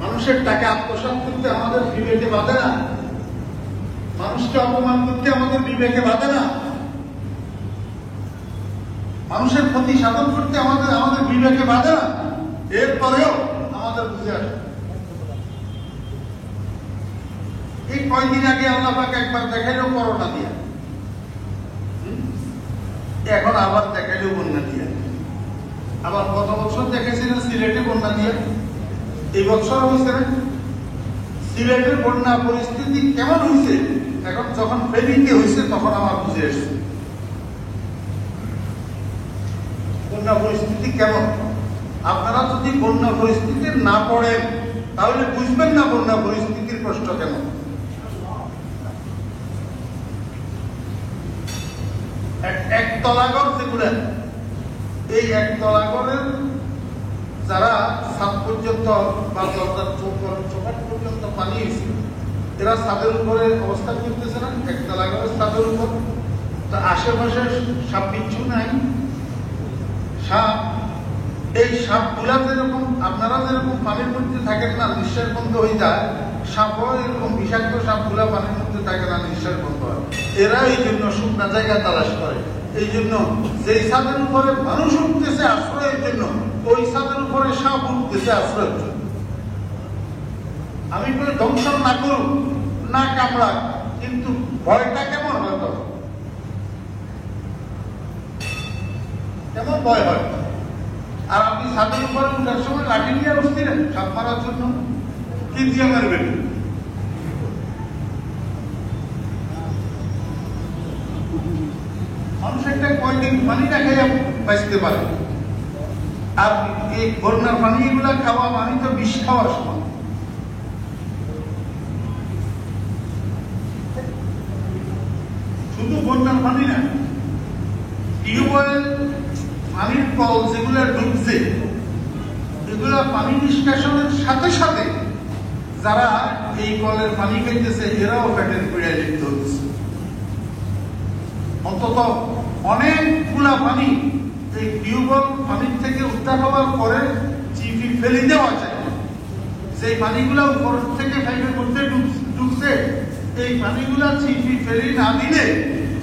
মানুষের টাকা আত্মসাৎ করতে আমাদের বিবেকে বাধে না, মানুষকে অপমান করতে আমাদের বিবেকে বাধে না, মানুষের ক্ষতি সাধন করতে আমাদের বিবেকে বাধে না, এরপরেও আমাদের বুঝে আসে। এই কয়দিন আগে আল্লাহ পাক একবার দেখাইলেও করোনা দিয়া, এখন আবার দেখাইলেও বন্যা দিয়া, আবার গত বছর দেখেছিলেন সিলেটে বন্যা দিয়া, এই বছর হয়েছে না। সিলেটের বন্যা পরিস্থিতি কেমন হয়েছে এখন যখন ফেরিতে হয়েছে তখন আমার বুঝে এসেছে বন্যা পরিস্থিতি কেমন। আপনারা যদি বন্যা পরিস্থিতি না পড়েন তাহলে বুঝবেন না বন্যা পরিস্থিতির কষ্ট কেমন। একতলাঘর যেগুলো, এই একতলাঘরের যারা ছাদ পর্যন্ত বা দরজার চোখাট পর্যন্ত পানি এসে এরা ছাদের উপরে অবস্থান করতেছে না, একতলাঘরের ছাদের উপর, তো আশেপাশে সাপ বিচ্ছু নাই, সাপ, এই সাপগুলা যেরকম আপনারা যেরকম পানির মধ্যে থাকেন না নিঃশ্বাস বন্ধ হয়ে যায়, সাপও এরকম বিষাক্ত সাপগুলা পানির মধ্যে থাকে না নিঃশ্বাস বন্ধ হয়। এরা এই জন্য শুকনা জায়গা তালাশ করে। এই জন্য যেই ছাদের উপরে মানুষ উঠতেছে আশ্রয়ের জন্য, ওই ছাদের উপরে সাপ উঠতেছে আশ্রয়ের জন্য। আমি বলি ধ্বংসন না করুন, না কামড়াক, কিন্তু ভয়টা কেমন হয় তখন, কেমন ভয় হয়। আর আপনি ছাদের উপরে উঠার সময় লাঠি নিয়ে বসছিলেন সাপ মারার জন্য, কি দিয়ে মারবেন? মানুষ একটা কয়দিন পানি না খেয়ে বাঁচতে পারে, আর এই বন্যার পানি এগুলা খাওয়া মানে তো বিষ খাওয়ার সময়। শুধু বন্যার পানি না, টিউবওয়েল পানির কল যেগুলো ডুবছে, এগুলা পানি নিষ্কাশনের সাথে সাথে যারা এই কলের পানি খাইতেছে এরাও পেটের পীড়ায় লিপ্ত হচ্ছে। অন্তত অনেকগুলা পানি এই টিউবওয়েল পানির থেকে উদ্ধার হওয়ার পরে চিপি ফেলে দেওয়া যায়। সেই পানিগুলা উপর থেকে পাইপের মধ্যে ঢুকছে, এই পানিগুলা চিপি ফেলে না দিলে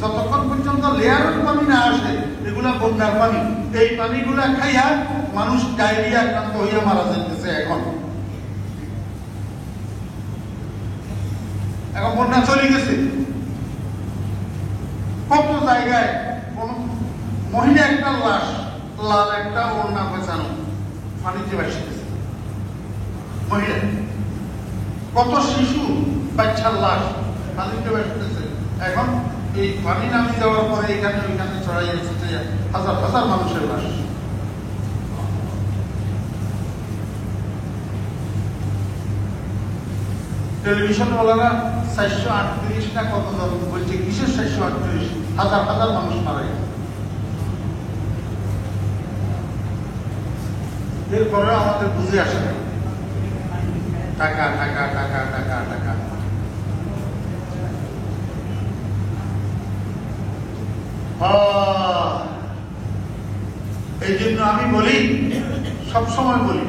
যতক্ষণ পর্যন্ত লেয়ারের পানি না আসে এগুলা বন্যার পানি। এই পানিগুলা খাইয়া মানুষ ডায়রিয়া আক্রান্ত হইয়া মারা যাইতেছে। এখন বন্যা চলে গেছে, কত জায়গায় কোন মহিলা একটা লাশ, লাল একটা ওড়না পেঁচানো পানিতে ভাসিতেছে মহিলা, কত শিশু বাচ্চার লাশ পানিতে ভাসিতেছে। এখন এই পানি নামিয়ে দেওয়ার পরে এখানে ওইখানে ছড়াইয়া হাজার হাজার মানুষের লাশ। টেলিভিশন ওলারা 438 না কত জন বলছে, কিসের 438? হাজার হাজার মানুষ মারা গেছে। এরপরে আমাদের বুঝে আসে না, টাকা টাকা টাকা টাকা টাকা। এই জন্য আমি বলি, সবসময় বলি,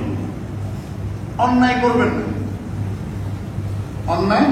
অন্যায় করবেন না, অন্যায়